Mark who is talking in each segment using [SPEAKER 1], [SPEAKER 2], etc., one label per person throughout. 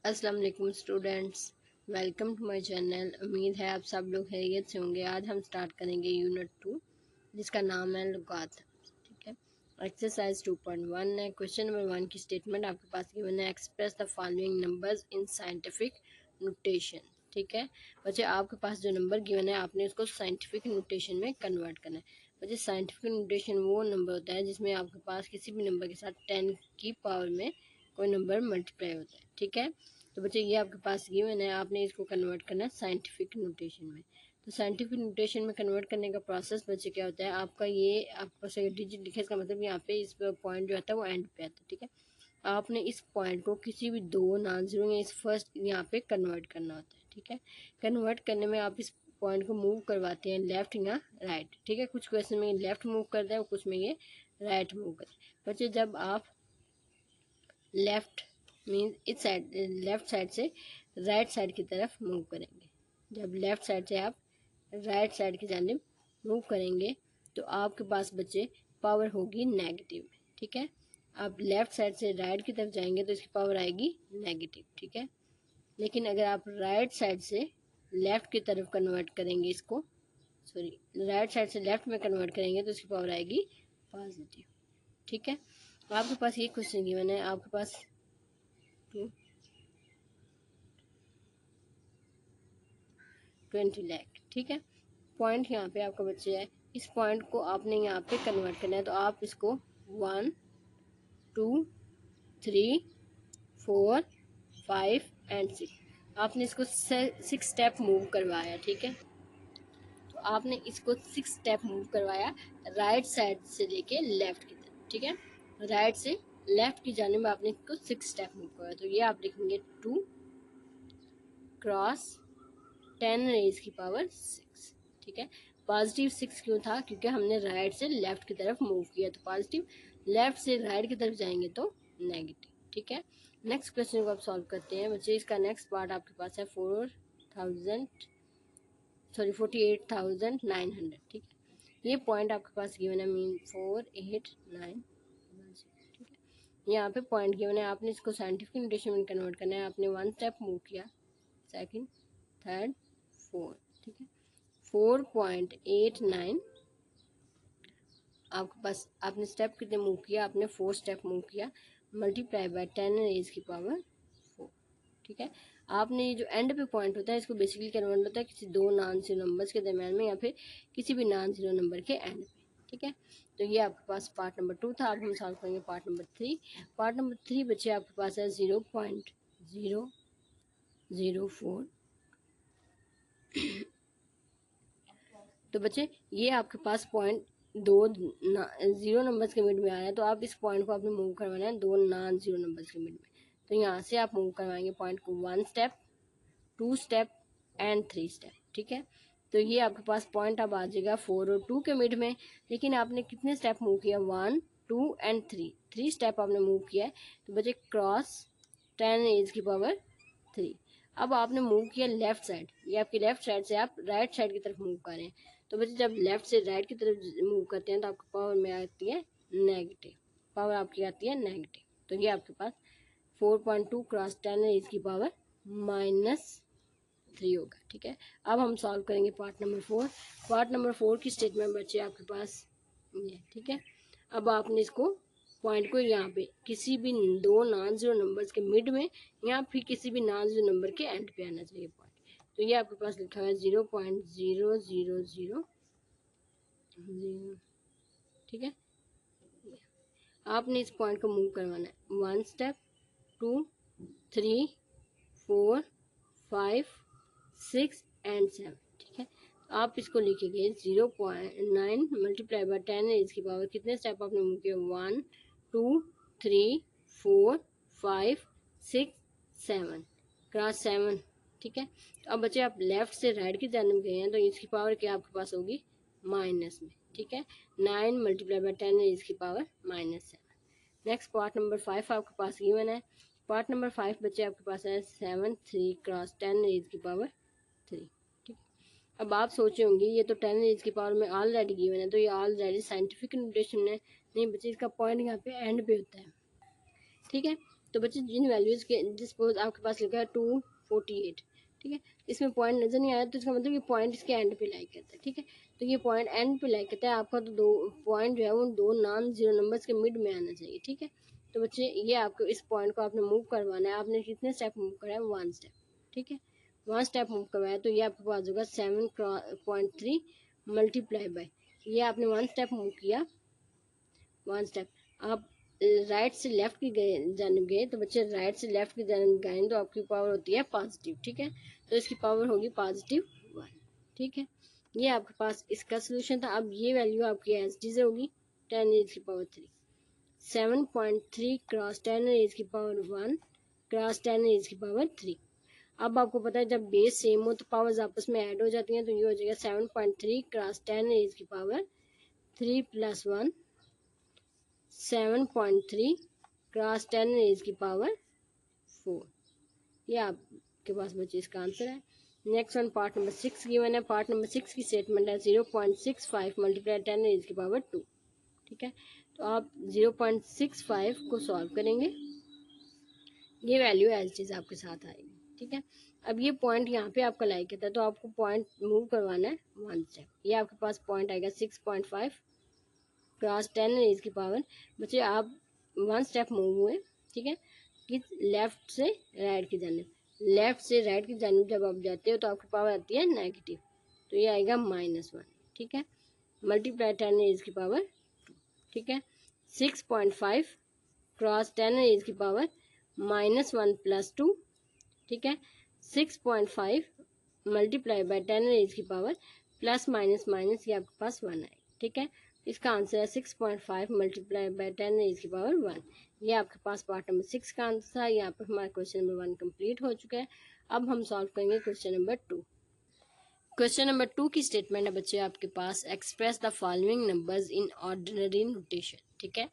[SPEAKER 1] अस्सलाम वालेकुम students, welcome to my channel. उम्मीद है आप सब लोग खैरियत से होंगे। आज हम स्टार्ट करेंगे यूनिट 2 जिसका नाम है लुगात। ठीक है, एक्सरसाइज 2.1 है। क्वेश्चन नंबर 1 की स्टेटमेंट आपके पास गिवन है, express the following numbers in scientific notation. ठीक है बच्चे, आपके पास जो नंबर गिवन है आपने उसको साइंटिफिक नोटेशन में कन्वर्ट करना है। बच्चे साइंटिफिक नोटेशन वो नंबर होता है जिसमें आपके पास किसी भी नंबर के साथ 10 की पावर में कोई नंबर मल्टीप्लाई होता है। ठीक है, तो बच्चे ये आपके पास गिवन है, आपने इसको कन्वर्ट करना है साइंटिफिक नोटेशन में। तो साइंटिफिक नोटेशन में कन्वर्ट करने का प्रोसेस बच्चे क्या होता है, आपका ये आपको सही डिजिट लिखे, इसका मतलब यहाँ पे इस पॉइंट जो आता है वो एंड पे आता है। ठीक है, आपने इस पॉइंट को किसी भी दो नॉन जीरो या इस फर्स्ट यहाँ पे कन्वर्ट करना होता है। ठीक है, कन्वर्ट करने में आप इस पॉइंट को मूव करवाते हैं लेफ्ट या राइट। ठीक है, कुछ क्वेश्चन में लेफ्ट मूव करता है और कुछ में ये राइट मूव करता है। बच्चे जब आप लेफ्ट मीन इस साइड लेफ्ट साइड से राइट साइड की तरफ मूव करेंगे, जब लेफ्ट साइड से आप राइट साइड की जानिब मूव करेंगे तो आपके पास बच्चे पावर होगी नेगेटिव में। ठीक है, आप लेफ्ट साइड से राइट की तरफ जाएंगे तो इसकी पावर आएगी नेगेटिव। ठीक है, लेकिन अगर आप राइट साइड से लेफ्ट की तरफ कन्वर्ट करेंगे इसको, सॉरी राइट साइड से लेफ्ट में कन्वर्ट करेंगे तो इसकी पावर आएगी पॉजिटिव। ठीक है, आपके पास ये क्वेश्चन गिवन है, आपके पास 20 लाख। ठीक है, पॉइंट यहाँ पे आपका बच्चे है, इस पॉइंट को आपने यहाँ पे कन्वर्ट करना है तो आप इसको 1 2 3 4 5 एंड 6 आपने इसको 6 स्टेप मूव करवाया। ठीक है, तो आपने इसको 6 स्टेप मूव करवाया राइट साइड से लेके लेफ्ट की तरफ। ठीक है, राइट से लेफ्ट की जानिब आपने इसको 6 स्टेप मूव करवाया, तो ये आप लिखेंगे 2 क्रॉस 10 रेज की पावर 6। ठीक है, पॉजिटिव 6 क्यों था, क्योंकि हमने राइट से लेफ्ट की तरफ मूव किया, तो पॉजिटिव, लेफ्ट से राइट की तरफ जाएंगे तो नेगेटिव। ठीक है, नेक्स्ट क्वेश्चन को आप सॉल्व करते हैं बच्चे। इसका नेक्स्ट पार्ट आपके पास है 48,900। ठीक है, ये पॉइंट आपके पास गिवन है, मीन 489। ठीक है, यहाँ पे पॉइंट गिवन है, आपने इसको साइंटिफिक नोटेशन में कन्वर्ट करना है। आपने 1 स्टेप मूव किया, सेकंड, थर्ड, 4। ठीक है, 4.89 आपके पास, आपने स्टेप कितने मूव किया, आपने 4 स्टेप मूव किया, मल्टीप्लाई बाय 10 रेज की पावर 4। ठीक है, आपने ये जो एंड पे पॉइंट होता है इसको बेसिकली कन्वर्ट होता है किसी दो नॉन जीरो नंबर्स के दरम्यान में या फिर किसी भी नॉन जीरो नंबर के एंड पे। ठीक है, तो ये आपके पास पार्ट नंबर 2 था। अब हम सॉल्व करेंगे पार्ट नंबर 3। पार्ट नंबर 3 बच्चे आपके पास है 0.004। तो बच्चे ये आपके पास पॉइंट दो जीरो नंबर्स के मिड में आ रहा है, तो आप इस पॉइंट को आपने मूव करवाना है दो नॉन जीरो नंबर्स के मिड में। तो यहाँ से आप मूव करवाएंगे पॉइंट को 1 स्टेप, 2 स्टेप एंड 3 स्टेप। ठीक है, तो ये आपके पास पॉइंट अब आ जाएगा 4 और 2 के मिड में, लेकिन आपने कितने स्टेप मूव किया, 1 2 एंड 3 स्टेप आपने मूव किया है। तो बच्चे क्रॉस 10 रेज की पावर 3। अब आपने मूव किया लेफ्ट साइड, ये आपकी लेफ्ट साइड से आप राइट साइड की तरफ मूव कर रहे हैं। तो बच्चे जब लेफ्ट से राइट की तरफ मूव करते हैं तो आपकी पावर में आती है नेगेटिव, पावर आपकी आती है नेगेटिव। तो ये आपके पास 4.2 क्रॉस 10 है, इसकी पावर -3 होगा। ठीक है, अब हम सॉल्व करेंगे पार्ट नंबर 4। पार्ट नंबर 4 की स्टेटमेंट बच्चे आपके पास ये। ठीक है, अब आपने इसको पॉइंट को यहाँ पे किसी भी दो नॉन जीरो नंबर्स के मिड में या फिर किसी भी नॉन जीरो नंबर के एंड पे आना चाहिए पॉइंट। तो ये आपके पास लिखा हुआ है 0.000। ठीक है, आपने इस पॉइंट को मूव करवाना है 1 स्टेप, 2 3 4 5 6 एंड 7। ठीक है, आप इसको लिखेंगे 0.9 मल्टीप्लाई बाय 10 है, इसकी पावर कितने स्टेप आपने मूव किया, 1 2 3 4 5 6 7 क्रॉस 7। ठीक है, तो अब बच्चे आप लेफ्ट से राइट की जानब गए हैं तो इसकी पावर क्या आपके पास होगी, माइनस में। ठीक है, 9 मल्टीप्लाई बाय 10 है, इसकी पावर -7। नेक्स्ट पार्ट नंबर 5 आपके पास गिवन है। पार्ट नंबर 5 बच्चे आपके पास है 7 3 क्रॉस 10 रेज की पावर 3। ठीक, अब आप सोचे होंगे ये तो 10 रेज की पावर में ऑलरेडी गिवन है, तो ये ऑलरेडी साइंटिफिक नोटेशन है। नहीं बच्चे, इसका पॉइंट यहाँ पे एंड पे होता है। ठीक है, तो बच्चे जिन वैल्यूज़ के सपोज आपके पास लिखा है 248, ठीक है, इसमें पॉइंट नज़र नहीं आया तो इसका मतलब ये पॉइंट इसके एंड पे लाई करता है, ठीक है। तो ये पॉइंट एंड पे लाई करता है आपका, तो दो पॉइंट जो है वो दो नॉन जीरो नंबर्स के मिड में आना चाहिए, ठीक है। तो बच्चे ये आपको इस पॉइंट को आपने मूव करवाना है, आपने कितने स्टेप मूव करा है, 1 स्टेप, ठीक है। 1 स्टेप मूव करवाया तो ये आपके पास होगा 7.3 मल्टीप्लाई बाय, ये आपने 1 स्टेप मूव किया, 1 स्टेप। आप राइट से लेफ्ट की जानब गए तो बच्चे राइट से लेफ्ट की जानब गए तो आपकी पावर होती है पॉजिटिव, ठीक है। तो इसकी पावर होगी +1, ठीक है। ये आपके पास इसका सोल्यूशन था। अब ये वैल्यू आपकी एज इट होगी 10⁻³ 7.3 क्रॉस 10⁻⁻1 क्रॉस 10⁻³ अब आपको पता है जब बेस सेम हो तो पावर्स आपस में ऐड हो जाती हैं, तो ये हो जाएगा 7.3 क्रॉस 10⁻³ प्लस 1 7.3 क्रॉस 10⁻⁴। ये आपके पास बच्चे इसका आंसर है। Next one part number 6 given है। पार्ट नंबर 6 की स्टेटमेंट है 0.65 मल्टीप्लाई 10⁻², ठीक है। तो आप 0.65 को सॉल्व करेंगे, ये वैल्यू एज इट इज आपके साथ आएगी, ठीक है। अब ये पॉइंट यहाँ पे आपका लाइक है तो आपको पॉइंट मूव करवाना है 1 स्टेप। ये आपके पास पॉइंट आएगा 6.5 क्रॉस 10⁻⁻। बच्चे आप 1 स्टेप मूव हुए, ठीक है, कि लेफ्ट से राइट की जानिब, लेफ्ट से राइट की जानिब जब आप जाते हो तो आपकी पावर आती है नेगेटिव, तो ये आएगा -1, ठीक है, मल्टीप्लाई 10⁻², ठीक है। 6.5 क्रॉस 10⁻⁻1 प्लस 2, ठीक है। 6.5 multiply by 10⁻⁻, plus minus minus ये आपके पास 1 आए, ठीक है। इसका आंसर है 6.5 मल्टीप्लाई बाय 10⁻⁻1। ये आपके पास पार्ट नंबर 6 का आंसर है। यहाँ पर हमारा क्वेश्चन नंबर 1 कंप्लीट हो चुका है। अब हम सॉल्व करेंगे क्वेश्चन नंबर 2। क्वेश्चन नंबर 2 की स्टेटमेंट है बच्चे आपके पास, express the following numbers in ordinary notation, ठीक है।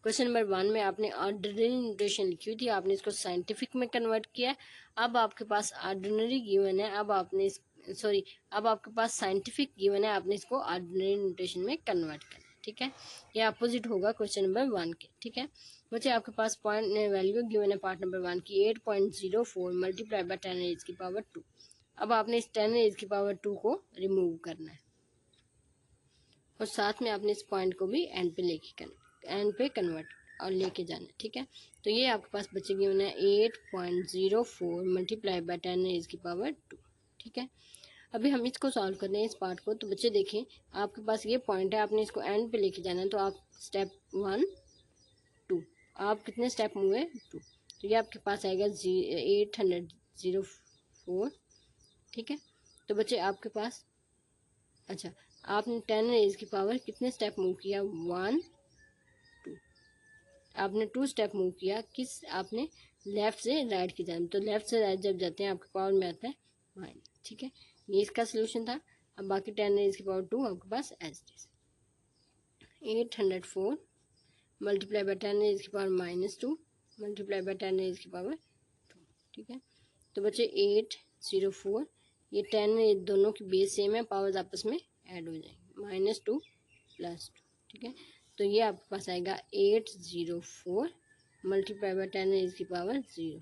[SPEAKER 1] क्वेश्चन नंबर 1 में आपने ऑर्डिनरी नोटेशन लिखी हुई थी, आपने इसको साइंटिफिक में कन्वर्ट किया है। अब आपके पास ऑर्डिनरी गिवन है, अब आपने अब आपके पास साइंटिफिक गिवन है, आपने इसको ऑर्डिनरी नोटेशन में कन्वर्ट करना है, ठीक है। ये अपोजिट होगा क्वेश्चन नंबर 1 के, ठीक है। बच्चे आपके पास पॉइंट वैल्यू गिवन है पार्ट नंबर 1 की 8.04 मल्टीप्लाई बाय 10⁻²। अब आपने इस 10⁻² को रिमूव करना है और साथ में आपने इस पॉइंट को भी एंड पे कन्वर्ट और लेके जाना है, ठीक है। तो ये आपके पास बच्चे गिवन है 8.04 मल्टीप्लाई बाय 10⁻², ठीक है। अभी हम इसको सॉल्व कर रहे हैं इस पार्ट को। तो बच्चे देखें आपके पास ये पॉइंट है, आपने इसको एंड पे लेके जाना है, तो आप स्टेप 1 2 आप कितने स्टेप हुए 2, तो ये आपके पास आएगा 804, ठीक है। तो बच्चे आपके पास अच्छा आपने 10⁻² कितने स्टेप मूव किया 1 2, आपने 2 स्टेप मूव किया, किस आपने लेफ्ट से राइट की जानब, तो लेफ्ट से राइट जब जाते हैं आपके पावर में आता है माइनस, ठीक है। ये इसका सोल्यूशन था। अब बाकी 10⁻² आपके पास as it is 804 multiply by 10⁻⁻2 multiply by 10⁻², ठीक है। तो बच्चे 804 ये 10 दोनों की बेस सेम है, पावर्स आपस में ऐड हो जाएंगे -2 + 2, ठीक है। तो ये आपके पास आएगा 804 मल्टीप्लाई बाय 10⁻⁻0,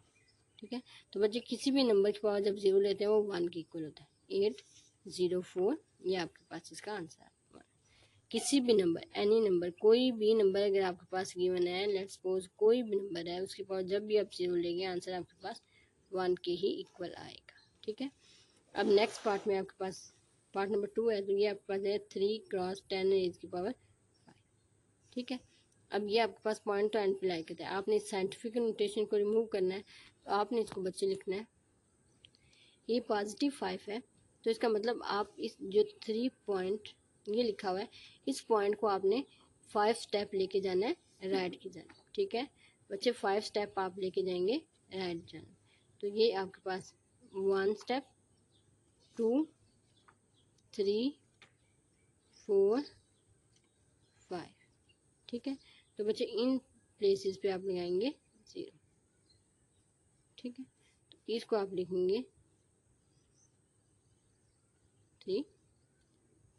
[SPEAKER 1] ठीक है। तो बच्चे किसी भी नंबर की पावर जब 0 लेते हैं वो 1 के इक्वल होता है। 804 ये आपके पास इसका आंसर है। किसी भी नंबर एनी नंबर कोई भी नंबर अगर आपके पास गिवन है, लेट्स सपोज कोई भी नंबर है, उसकी पावर जब भी आप 0 लेंगे आंसर आपके पास 1 के ही इक्वल आएगा, ठीक है। अब नेक्स्ट पार्ट में आपके पास पार्ट नंबर 2 है, तो ये आपके पास है 3 क्रॉस 10⁻⁵, ठीक है। अब ये आपके पास पॉइंट तो एंड पे लाई करता है, आपने साइंटिफिक नोटेशन को रिमूव करना है, तो आपने इसको बच्चे लिखना है, ये +5 है, तो इसका मतलब आप इस जो 3 पॉइंट ये लिखा हुआ है, इस पॉइंट को आपने 5 स्टेप लेके जाना है राइट की जाना, ठीक है बच्चे। 5 स्टेप आप लेके जाएंगे राइट जाना, तो ये आपके पास 1 स्टेप 2 3 4 5, ठीक है। तो बच्चे इन प्लेसेस पे आप लगाएंगे 0, ठीक है। तो इसको आप लिखेंगे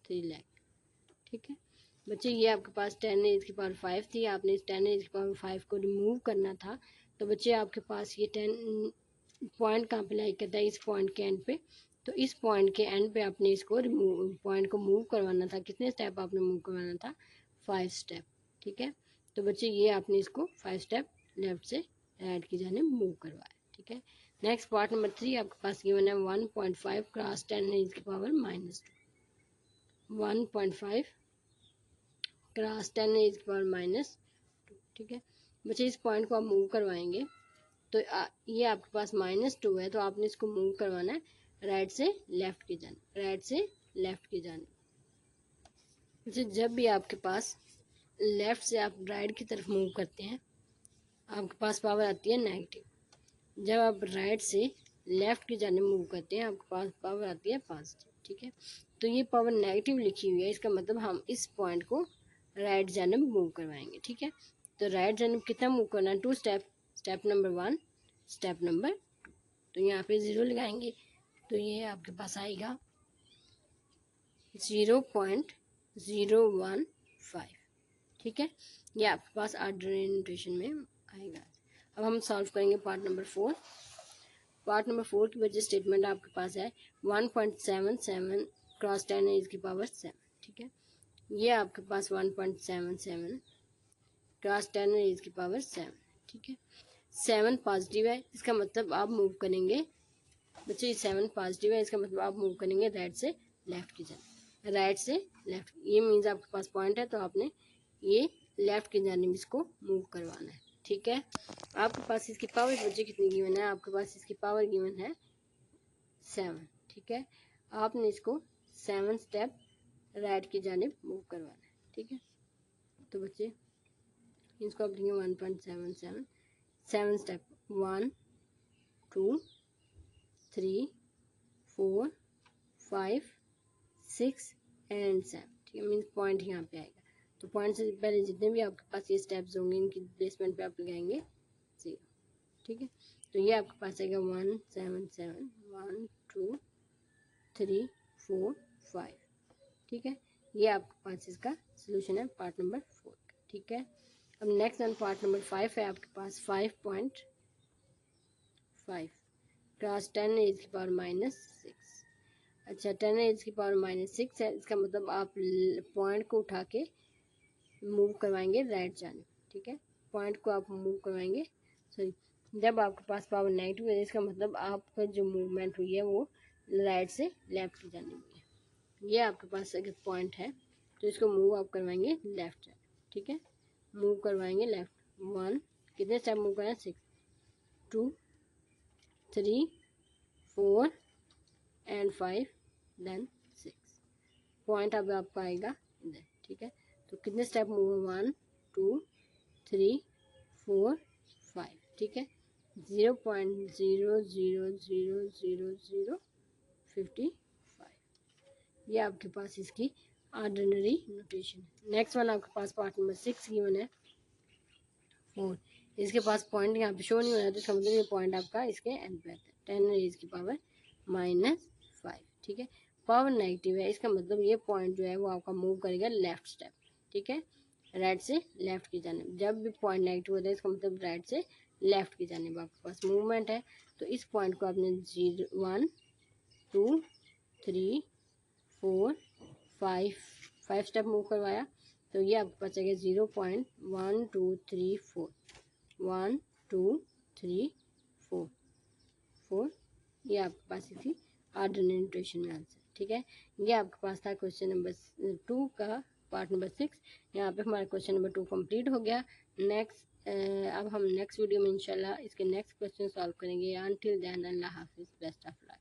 [SPEAKER 1] 3 लाख, ठीक है बच्चे। ये आपके पास 10⁻⁵ थी, आपने इस 10⁻⁵ को रिमूव करना था, तो बच्चे आपके पास ये 10 पॉइंट कहाँ पे लाई करता है, इस पॉइंट के एंड पे। तो इस पॉइंट के एंड पे आपने इसको पॉइंट को मूव करवाना था। कितने स्टेप आपने मूव करवाना था? 5 स्टेप। ठीक है, तो बच्चे ये आपने इसको 5 स्टेप लेफ्ट से राइट की जाने मूव करवाया। ठीक है, नेक्स्ट पार्ट नंबर 3 आपके पास गिवन है 1.5 क्रॉस 10 raised की पावर -2। 1.5 क्रॉस 10 raised की पावर -2। ठीक है बच्चे, इस पॉइंट को आप मूव करवाएंगे तो ये आपके पास -2 है, तो आपने इसको मूव करवाना है राइट से लेफ्ट की जाने, राइट से लेफ्ट की जाने। जब भी आपके पास लेफ्ट से आप राइट की तरफ मूव करते हैं, आपके पास पावर आती है नेगेटिव। जब आप राइट से लेफ्ट की जाने मूव करते हैं, आपके पास पावर आती है पॉजिटिव। ठीक है, तो ये पावर नेगेटिव लिखी हुई है, इसका मतलब हम इस पॉइंट को राइट जानब मूव करवाएंगे। ठीक है, तो राइट जानब कितना मूव करना है? 2 step. Step number 1, step number 2। तो यहाँ पे 0 लगाएंगे, तो ये आपके पास आएगा 0.015। ठीक है, ये आपके पास ऑर्डिनरी नोटेशन में आएगा। अब हम सॉल्व करेंगे पार्ट नंबर 4। पार्ट नंबर 4 की वजह स्टेटमेंट आपके पास है 1.77 क्रॉस 10 raised की पावर 7। ठीक है, ये आपके पास 1.77 क्रॉस 10 raised की पावर 7। ठीक है, 7 पॉजिटिव है, इसका मतलब आप मूव करेंगे बच्चे, 7 पॉजिटिव है, इसका मतलब आप मूव करेंगे राइट से लेफ्ट की जानिब, राइट से लेफ्ट। ये मीन्स आपके पास पॉइंट है, तो आपने ये लेफ्ट की जानिब इसको मूव करवाना है। ठीक है, आपके पास इसकी पावर बच्चे कितनी गिवन है? आपके पास इसकी पावर गिवन है 7। ठीक है, आपने इसको 7 स्टेप राइट की जानिब मूव करवाना है। ठीक है, तो बच्चे इसको आप लिखेंगे 1.77 7 स्टेप 1 2 3 4 5 6 एंड 7। ठीक है, मीन्स पॉइंट यहाँ पे आएगा। तो पॉइंट से पहले जितने भी आपके पास ये स्टेप्स होंगे, इनकी प्लेसमेंट पे आप लगाएंगे 0। ठीक है, तो ये आपके पास आएगा 177 1 2 3 4 5। ठीक है, ये आपके पास इसका सोल्यूशन है पार्ट नंबर 4 का। ठीक है, अब नेक्स्ट वन पार्ट नंबर 5 है आपके पास 5.5 क्रॉस 10 raised की पावर -6। अच्छा, 10 raised की पावर -6 है, इसका मतलब आप पॉइंट को उठा के मूव करवाएंगे राइट जाने। ठीक है, पॉइंट को आप मूव करवाएंगे, सॉरी, जब आपके पास पावर नेगेटिव है, इसका मतलब आपका जो मूवमेंट हुई है वो राइट से लेफ्ट की जाने में है। ये आपके पास अगर पॉइंट है, तो इसको मूव आप करवाएंगे लेफ्ट जाने। ठीक है, मूव करवाएंगे लेफ्ट। 1 कितने स्टेप मूव करना है? 6 2 3 4 एंड 5 देन 6। पॉइंट अब आपका आएगा इधर। ठीक है, तो कितने स्टेप मूव? 1 2 3 4 5। ठीक है, 0.0000055। ये आपके पास इसकी ऑर्डिनरी नोटेशन। नेक्स्ट वन आपके पास पार्ट नंबर 6 गिवन है 4। इसके पास पॉइंट यहाँ पे शो नहीं हो रहा, तो इसका मतलब ये पॉइंट आपका इसके एंड पे आता है। 10 raised की पावर -5। ठीक है, पावर नेगेटिव है, इसका मतलब ये पॉइंट जो है वो आपका मूव करेगा लेफ्ट स्टेप। ठीक है, राइट से लेफ्ट की जानिब। जब भी पॉइंट नेगेटिव होता है, इसका मतलब राइट से लेफ्ट की जानिब आपके पास मूवमेंट है। तो इस पॉइंट को आपने 1 2 3 4 5 स्टेप मूव करवाया, तो ये आपके पास आएगा 0.1234 1 2 3 4 4। ये आपके पास इसी ऑर्डिनरी नोटेशन में आंसर। ठीक है, ये आपके पास था क्वेश्चन नंबर 2 का पार्ट नंबर 6। यहाँ पे हमारा क्वेश्चन नंबर 2 कंप्लीट हो गया। नेक्स्ट अब हम नेक्स्ट वीडियो में इंशाल्लाह इसके नेक्स्ट क्वेश्चन सॉल्व करेंगे। अनटिल देन अल्लाह हाफिज़, बेस्ट ऑफ लक।